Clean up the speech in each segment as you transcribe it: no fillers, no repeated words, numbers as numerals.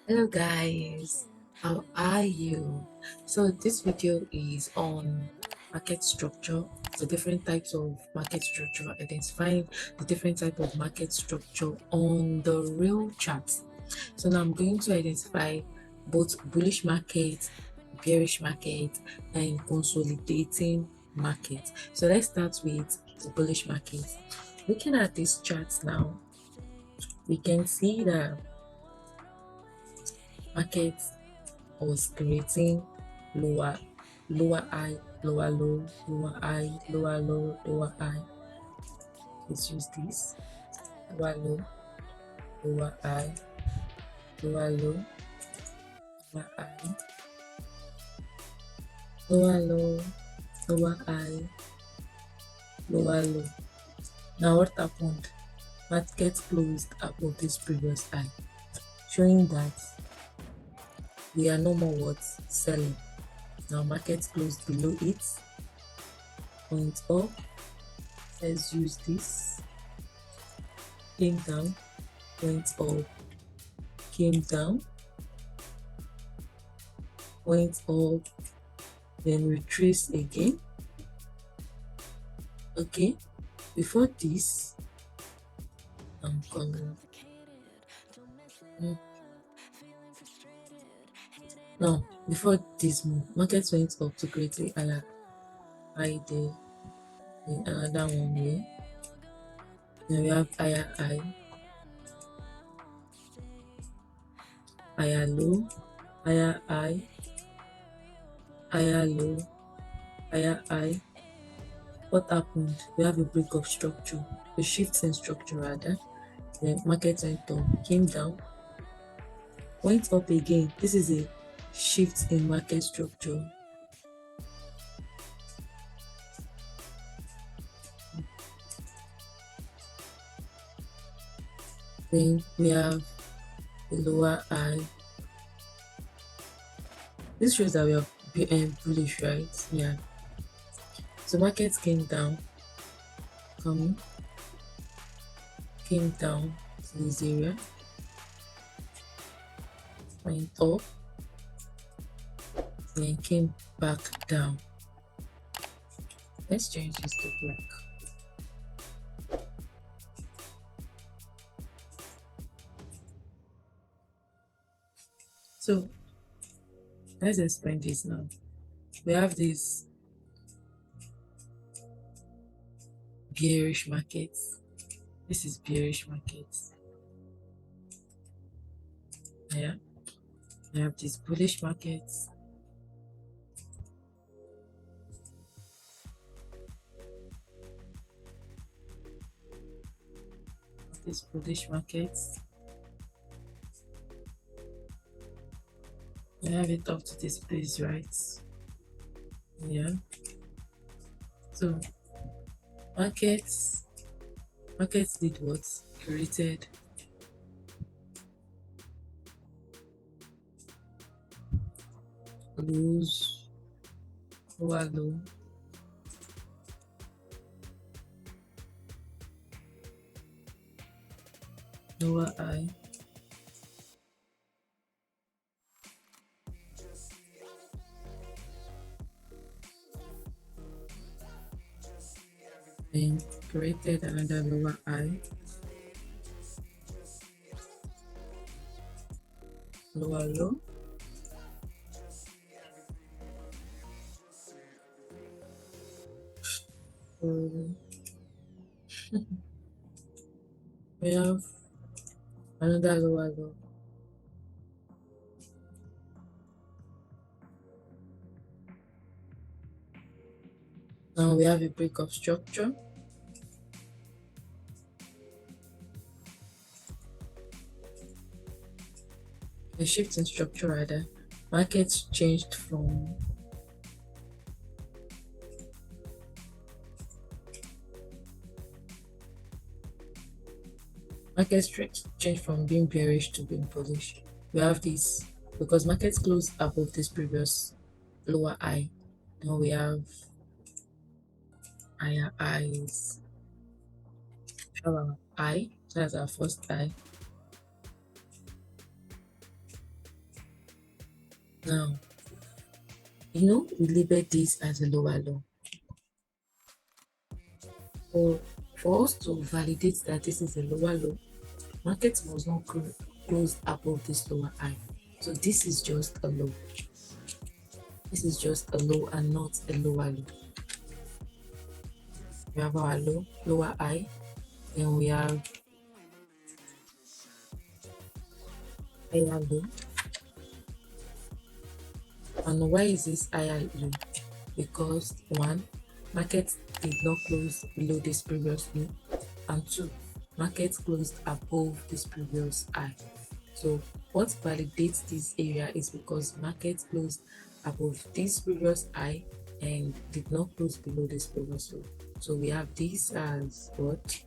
Hello guys, how are you? So this video is on market structure, the different types of market structure, identifying the different type of market structure on the real charts. So now I'm going to identify both bullish market, bearish market, and consolidating market. So let's start with the bullish market. Looking at these charts now, we can see that market was creating lower high, lower low, lower high, lower low, lower high. Let's use this. Lower low, lower high, lower low, lower high, lower low, lower high, lower low. Now what happened? Market closed above this previous high, showing that we are no more what selling. Now market closed below it, went up. Let's use this. Came down, went up, came down, went up, then retrace again. Okay, before this, I'm coming. Now, before this move, market went up to create a higher high there, then another one here. Then we have higher high, higher low, higher high, higher low, higher high. What happened? We have a break of structure, a shift in structure rather. Then market went up, came down, went up again. This is a shift in market structure. Then we have the lower high. This shows that we are bullish, right? Yeah. So market came down, came down to this area, went up, then came back down. Let's change this to black. So let's explain this now. We have this bearish market. This is bearish market. Yeah. We have this bullish market. This bullish market. We have it up to this place, right? Yeah. So markets did what? Created lows, lower low, lower high, then created another lower high, lower low, we have another lower low. Now we have a break of structure. A shift in structure rather. Markets changed from changed from being bearish to being bullish. We have this because markets closed above this previous lower high. Now we have higher highs. Our high, that's our first high. Now, we label this as a lower low. For us to validate that this is a lower low, market must not close above this lower high. So this is just a low. This is just a low and not a lower low. We have our lower high, then we have higher low. And why is this higher low? Because one, market did not close below this previous low, and two, market closed above this previous high. So what validates this area is because market closed above this previous high and did not close below this previous low. So we have this as what?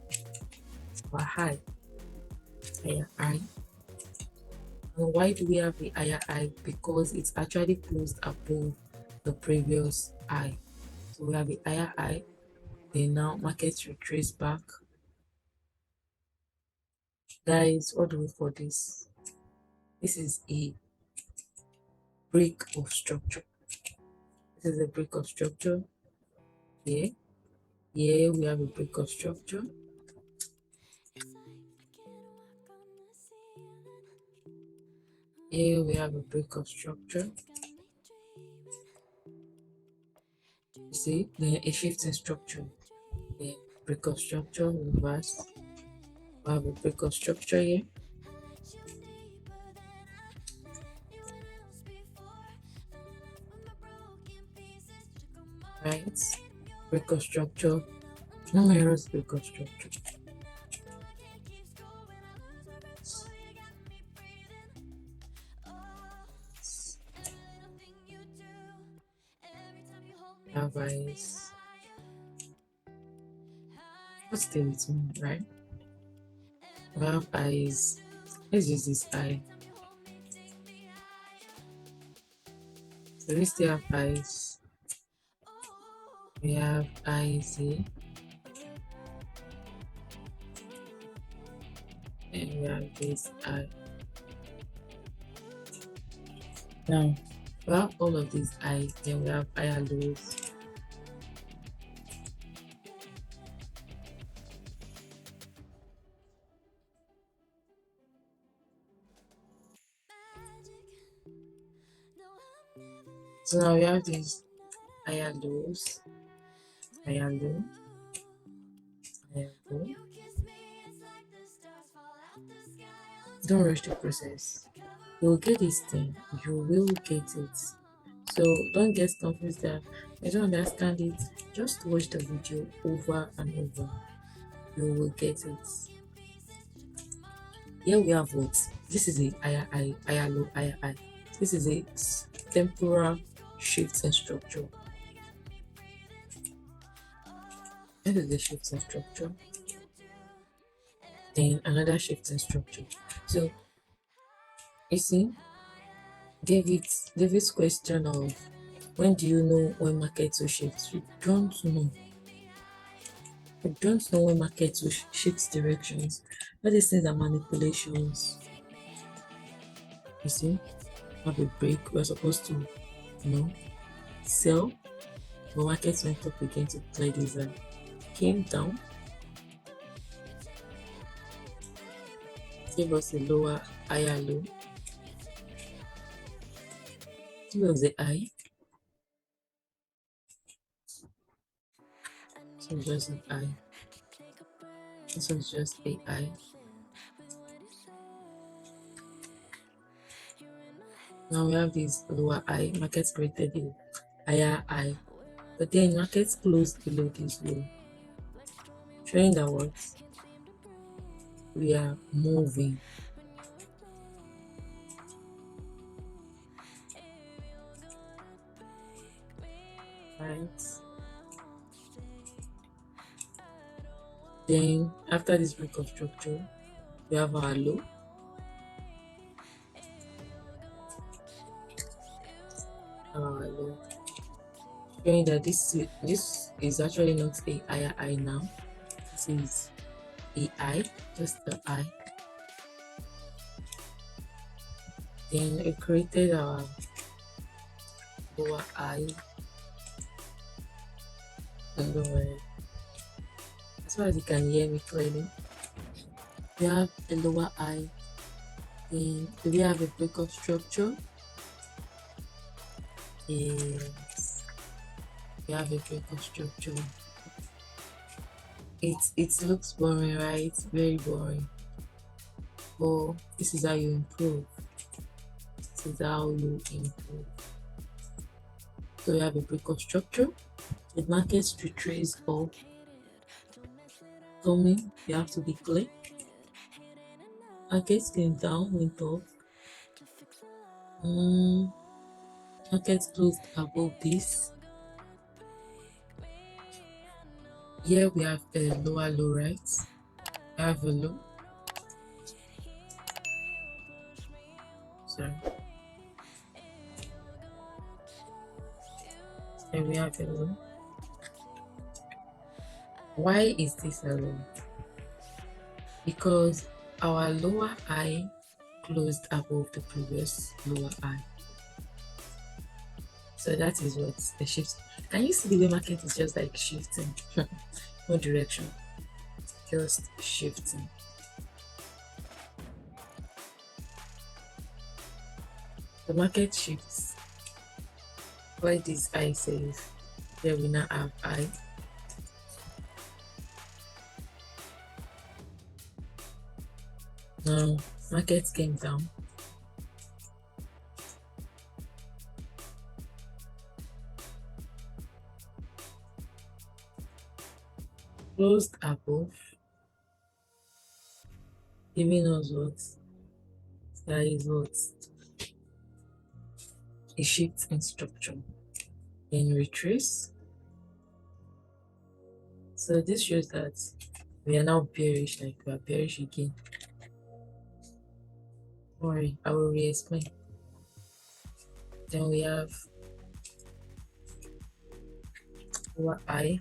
Our high, higher high. And why do we have the higher high? Because it's actually closed above the previous high. So we have the higher high, then now market retrace back. Guys, what do we call this? This is a break of structure. This is a break of structure. Here we have a break of structure. Here we have a break of structure. You see, then a shift in structure. Then break of structure, reverse. We have a break of structure here. Right? Break of structure. Numerous break of structure. Have eyes. What's the with me, right? We have eyes. Let's use this eye. So we still have eyes. We have eyes here. And we have this eye. Now, we have all of these eyes, then we have higher lows. So now we have these higher lows, higher low, higher low. Don't rush the process. You'll get this thing. You will get it. So don't get confused that I don't understand it. Just watch the video over and over. You will get it. Here we have what? This is a higher high, higher low, higher high. This is a temporal shift in structure. This is the shift in structure. Then another shift in structure. So you see, David's question of when do you know when market will shift? You don't know. You don't know when market will shift directions. All these things are manipulations. You see, have a break. We're supposed to, sell. The market went up again to play this and came down. Give us a lower, higher low. Give us the high. So just an eye. This was just a eye. Now we have this lower eye. Market created a higher eye, but then market closed below this low, showing that what we are moving. Right. Then after this break of structure, we have our low. Our low. Showing that this is actually not a higher eye now. This is a eye, just the eye. Then we created our lower high, and lower. As far as you can hear me clearly, we have a lower high. Then do we have a breakup structure? Yes, we have a breakup structure. It looks boring, right? Very boring. But this is how you improve. This is how you improve. So we have a breakup structure. The markets retrace up. Coming, you have to be clear. Markets came down, went up. Markets closed above this. Here we have a lower low, right? I have a low. Sorry. Here we have a low. Why is this a low? Because our lower high closed above the previous lower high. So that is what the shift. Can you see the way market is just like shifting? No direction, just shifting. The market shifts. Why this I says here we now have I. Now market came down. Closed above, giving us what? That is what? A shift in structure. Then retrace. So this shows that we are now bearish, like we are bearish again. Don't worry, I will re-explain. Then we have our I.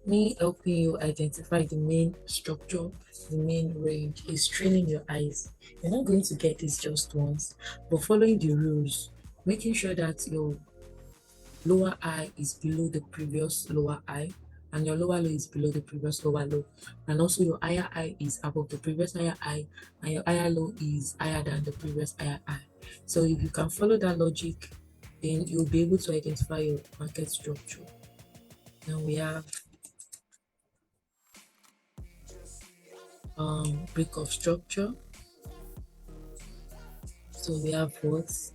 Me helping you identify the main structure, the main range is training your eyes. You're not going to get this just once, but following the rules, making sure that your lower high is below the previous lower high, and your lower low is below the previous lower low, and also your higher high is above the previous higher high, and your higher low is higher than the previous higher high. So if you can follow that logic, then you'll be able to identify your market structure. Now we have break of structure. So we have what? So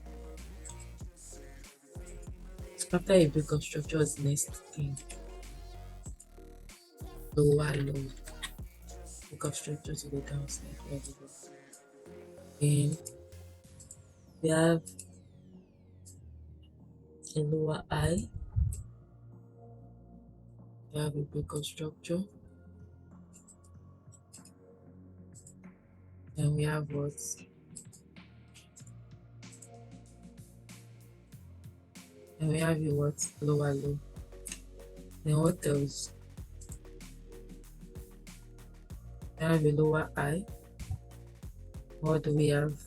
after a break of structure is next thing. Lower low. Break of structure to the downside. Then we have a lower high. We have a break of structure. Then we have what? Then we have a what? Lower low. Then what else? We have a lower high. What do we have?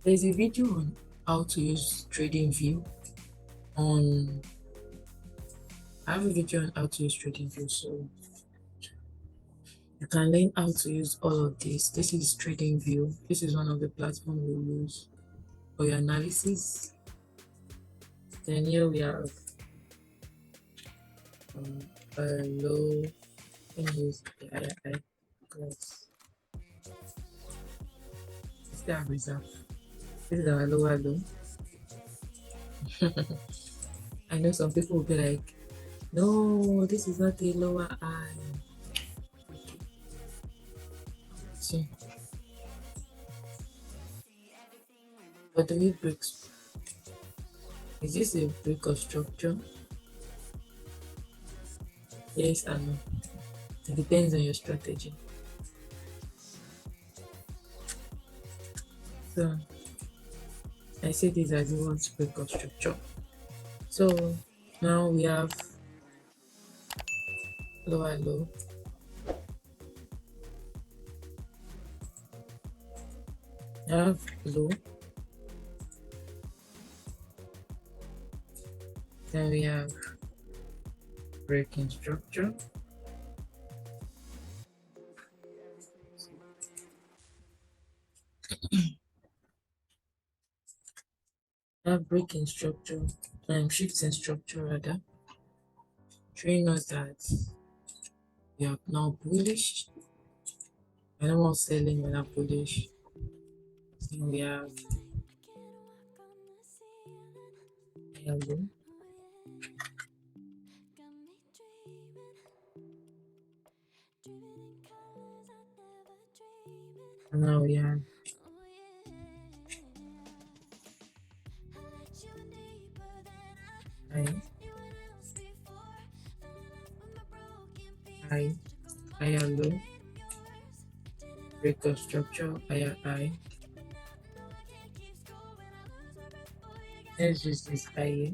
There's a video on how to use TradingView on I have a video on how to use TradingView, so you can learn how to use all of this. This is TradingView. This is one of the platforms we use for your analysis. Then here we have a low. Let me use the higher because it's the reserve. This is our lower low. I know some people will be like, no, this is not a lower high. So, but do we break? Is this a break of structure? Yes and no. It depends on your strategy. So I see this as one break of structure. So now we have lower low. I have low, then we have breaking structure, I have breaking structure, shifting structure rather, showing us that we are now bullish. I don't want selling when I'm bullish. Then we have yellow. And now we have high, high, higher low, break of structure, higher high. Let's use this high,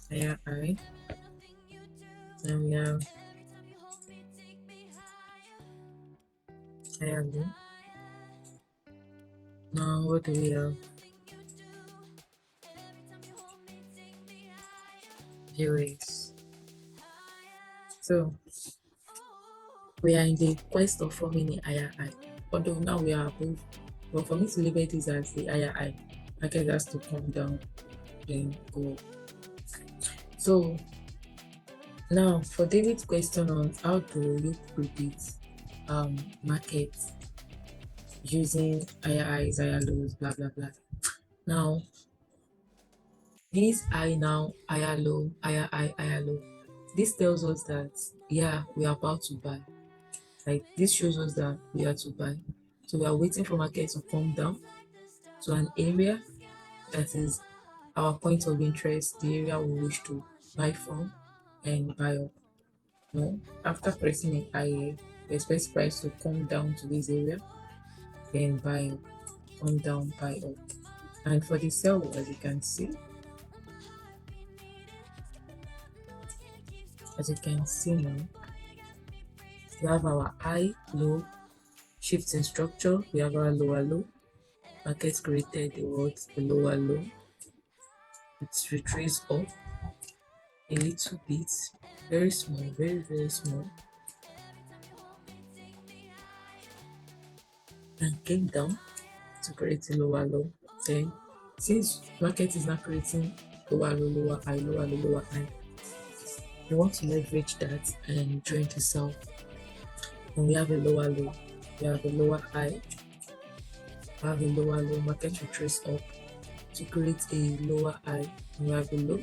higher high. Then we have higher low. Now what do we have? Viewers. So we are in the quest of forming a higher high. Although now we are above, but for me to label this as the higher high, market has to come down, then go up. So now for David's question on how do you predict market using higher highs, higher lows, blah blah blah. Now this high now, higher low, higher high, higher low. This tells us that yeah, we are about to buy. Like this shows us that we are to buy. So we are waiting for market to come down to an area that is our point of interest, the area we wish to buy from and buy up. No, after pressing it higher, we expect price to come down to this area, then buy up, come down, buy up. And for the sell, as you can see now, we have our high, low, shifting structure, we have our lower low. Market created the lower low. It retraced up a little bit, very small, very, very small, and came down to create a lower low. Then, since market is not creating lower low, lower high, lower low, lower high, you want to leverage that and join to sell. When we have a lower low, we have a lower high, we have a lower low, market retrace up to create a lower high. We have a low,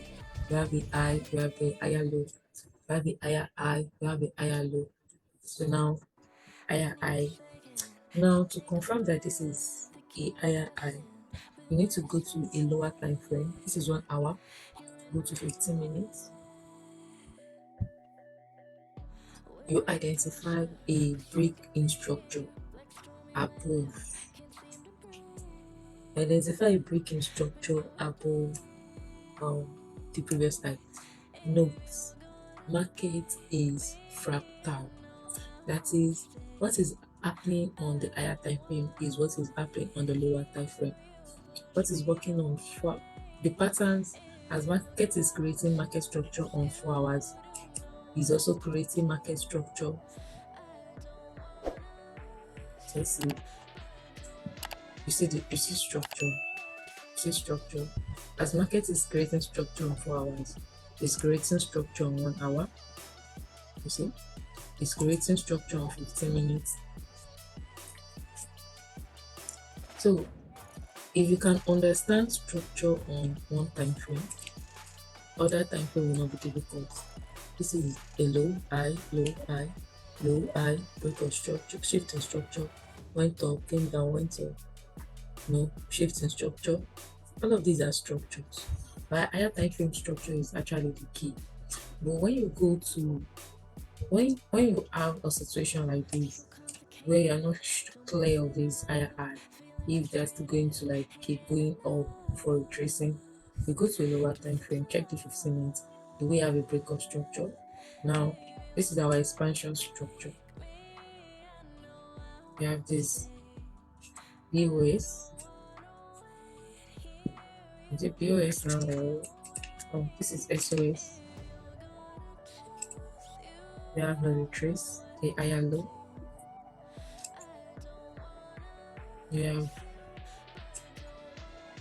we have a high, we have a higher low, we have a higher high, we have a higher low. So now higher high. Now to confirm that this is a higher high, you need to go to a lower time frame. This is 1 hour. Go to 15 minutes. You identify a break in structure above. Identify a break in structure above the previous time. Note, market is fractal. That is, what is happening on the higher time frame is what is happening on the lower time frame. What is working on the patterns as market is creating market structure on 4 hours is also creating market structure. Let's see. You see structure. You see structure. As market is creating structure on 4 hours, it's creating structure on 1 hour. You see? It's creating structure on 15 minutes. So if you can understand structure on one time frame, other time frame will not be difficult. This is a low, high, low, high, low, high, break of structure, shift in structure, went up, came down, went up, shift in structure. All of these are structures. But higher time frame structure is actually the key. But when you go to when you have a situation like this where you're not clear of this higher high, if they're still going to like keep going up for retracing, we go to a lower time frame, check the 15 minutes. Do we have a breakup structure? Now this is our expansion structure. We have this BOS. Is it BOS now? Oh, this is SOS. We have a retrace, a higher low. We have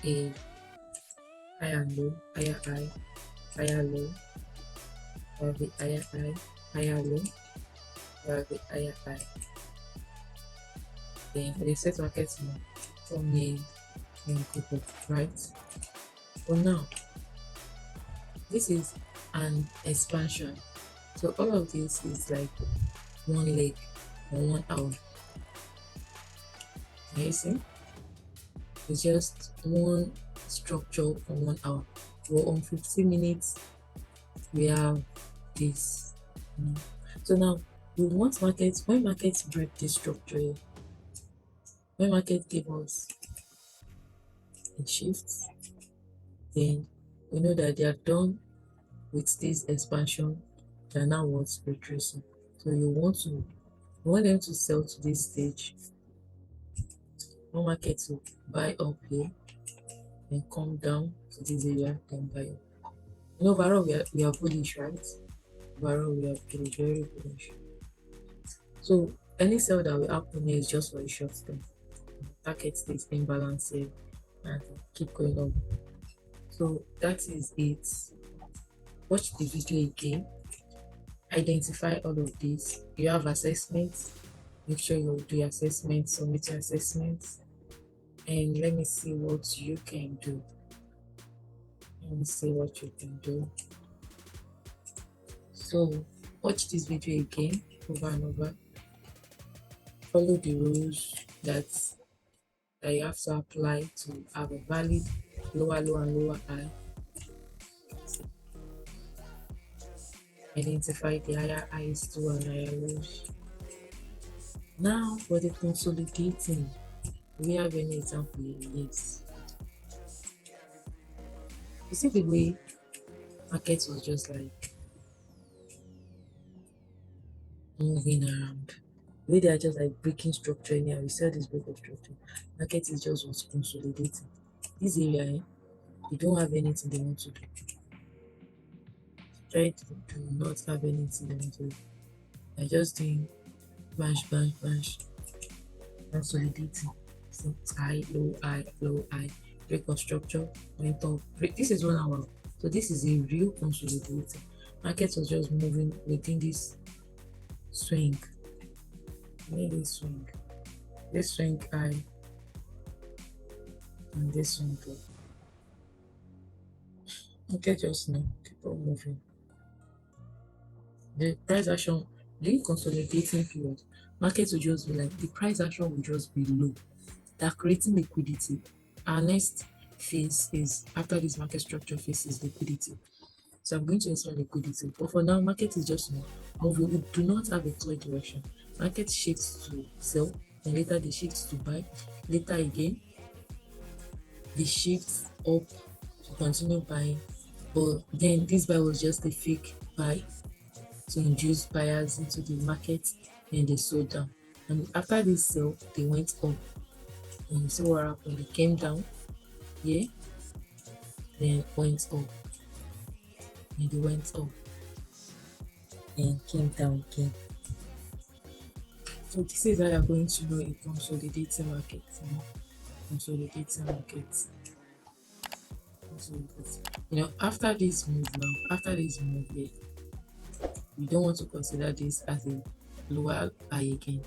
a higher low, higher high, higher low. We have the higher high, higher low. We have the higher high. Then for the set market from here and group up, right? So now this is an expansion. So all of this is like one leg or 1 hour. Can you see? It's just one structure for 1 hour. Well, on 15 minutes, we have this. So now we want markets, when markets break this structure, when market give us a shift, then we know that they are done with this expansion. They are now what's retracing. So you want them to sell to this stage. One market to buy up here and come down to this area, then buy up. Overall we are bullish, right? Overall we are bullish, very bullish. So any sell that will happen here is just for a short term. Target stays imbalance here and keep going up. So that is it. Watch the video again. Identify all of this. You have assessments. Make sure you do your assessments, submit your assessments, and let me see what you can do. Let me see what you can do. So watch this video again over and over. Follow the rules that you have to apply to have a valid lower low and lower high. Identify the higher highs to and higher lows. Now for the consolidating, do we have any example? Yes. You see the way market was just like moving around. The way they are just like breaking structure anyhow. We saw this break of structure. Market is just was consolidating. This area, they don't have anything they want to do. Try to do not have anything they want to do. They're just doing bash, consolidating. So high, low, high, break of structure, went up. This is 1 hour. So this is a real consolidating. Market was just moving within this swing. This swing high, and this swing low. Okay, just now keep on moving. The price action during consolidating period, market will just be like the price action will just be low. They're creating liquidity. Our next phase is after this market structure phase is liquidity. So I'm going to explain liquidity. But for now, market is just moving. We do not have a clear direction. Market shifts to sell, and later they shift to buy. Later again, they shift up to continue buying. But then this buy was just a fake buy to induce buyers into the market, and they sold down. And after this sell, they went up. And you see what happened? They came down, yeah, then went up, and they went up, and came down again. So this is how you're going to know a consolidating market. Consolidating market. After this move now, yeah, we don't want to consider this as a lower high again.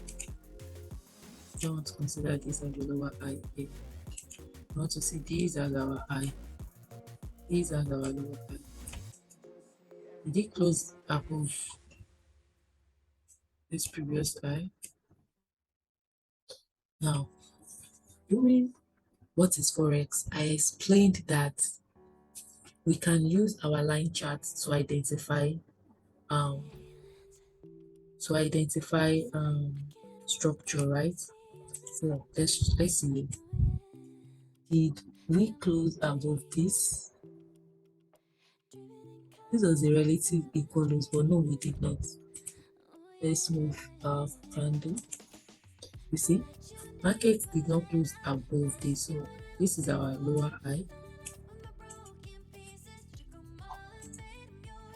We don't want to consider this as a lower high again. We want to see these as our high. These are our lower high. Did it close above this previous high? Now, during what is forex, I explained that we can use our line chart to identify structure, right? So let's see. Did we close above this? This was a relative equals, but no, we did not. Let's move our candle. You see, Market did not close above this, so this is our lower high.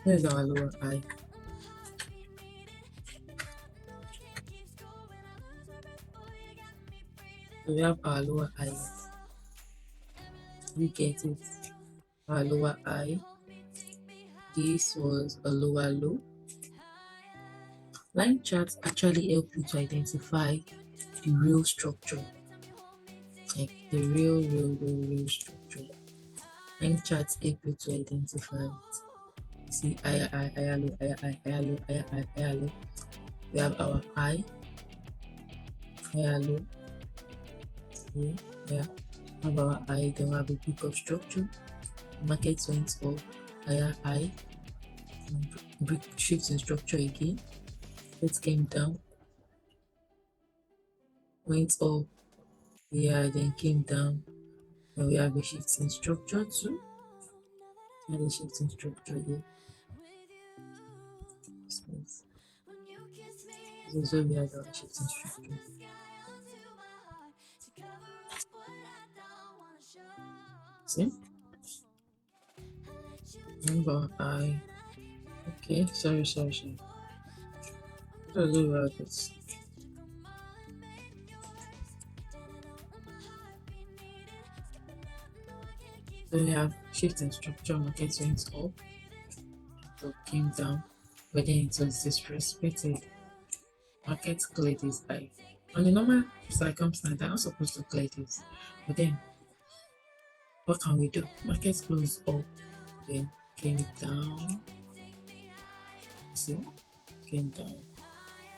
Here is our lower high. So we have our lower high. We get it. Our lower high. This was a lower low. Line charts actually help you to identify the real structure, like the real structure. Line charts help you to identify it. See, higher, low, higher, low, higher, low. We have our high, higher, low. Okay, yeah. Have our high, then we have a peak of structure. Market went up, higher high, brick shifts in structure again. It came down, went up, yeah, then came down. And we have a shift in structure too. And a shift in structure here. This is where we have our shift in structure. See? Number I. Okay, sorry. What was it about this? So we have shift in structure, market went up, so came down, but then it was disrespected. Market cleared this high. On the normal circumstance, they're not supposed to clear this. But then what can we do? Market closed up, then came down. See? Came down.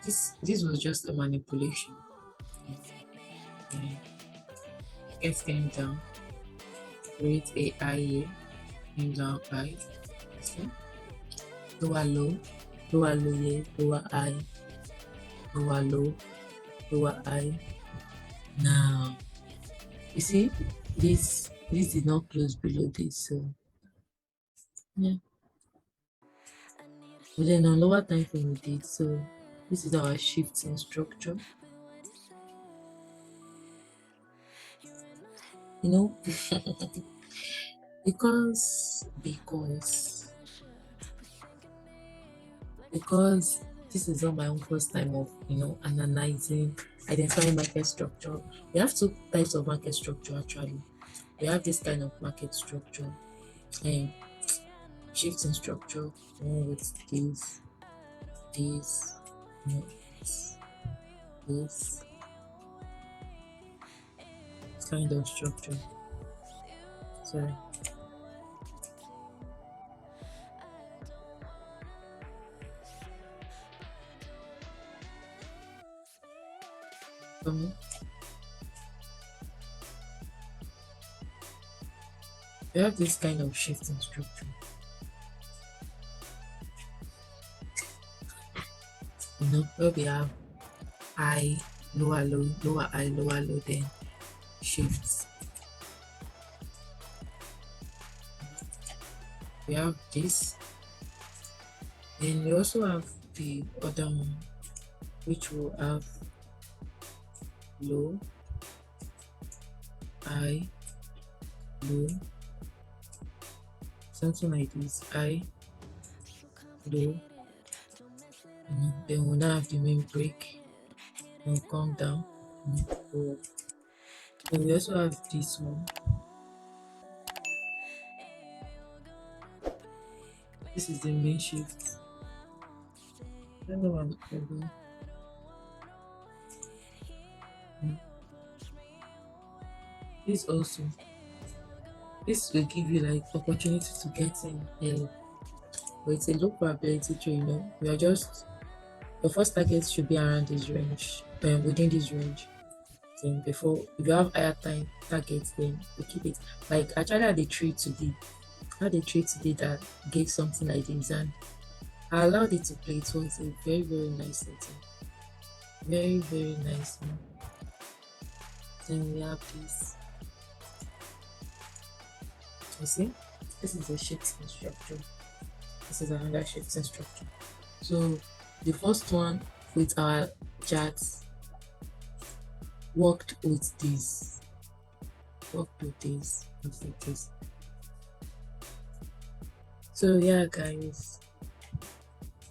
This was just a manipulation. Market came down. Create a high here. Came down high. See? Lower low here, lower high, lower low, lower high. Now you see this did not close below this, so yeah. But then on lower time frame we did, so this is our shift in structure. You know, because this is not my own first time of analyzing, identifying market structure. We have two types of market structure actually. We have this kind of market structure and shift in structure, one with this kind of structure. Sorry. We have this kind of shift in structure. Where we have high, lower low, lower high, lower low, then shifts. We have this. Then we also have the other one, which will have low, high, low, something like this, high, low. Then we'll now have the main break and we'll come down and go up. Then we also have this one. This is the main shift. I don't know what I'm doing. This also. This will give you like opportunity to get in early. But it's a low probability trade, We are just your first target should be around this range, within this range. Then before, if you have higher time targets, then you keep it. Like actually, I had a trade today. That gave something like this, and I allowed it to play. It was a very nice setting. Very nice one. Then we have this. You see, this is a shifting structure. This is another shifting structure. So the first one with our charts, worked with this, worked with this, worked with this. So yeah, guys,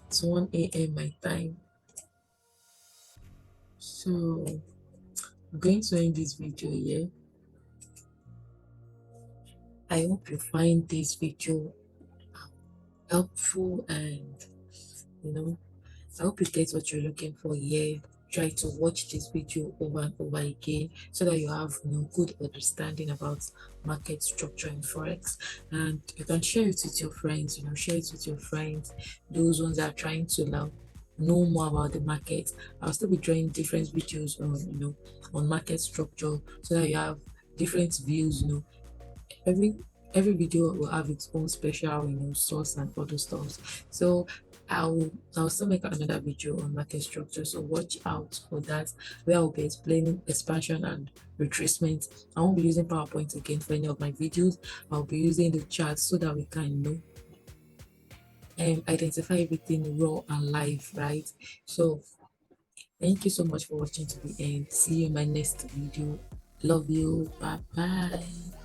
it's 1 a.m. my time. So I'm going to end this video here. I hope you find this video helpful, and you know, I hope you get what you're looking for here. Try to watch this video over and over again so that you have good understanding about market structure and forex, and you can share it with your friends. Share it with your friends, those ones that are trying to now know more about the market. I'll still be drawing different videos on on market structure so that you have different views. Every every video will have its own special source and other stuff. So I'll still make another video on market structure, so watch out for that, where I'll be explaining expansion and retracement. I won't be using PowerPoint again for any of my videos. I'll be using the charts so that we can identify everything raw and live, right? So thank you so much for watching to the end. See you in my next video. Love you. Bye bye.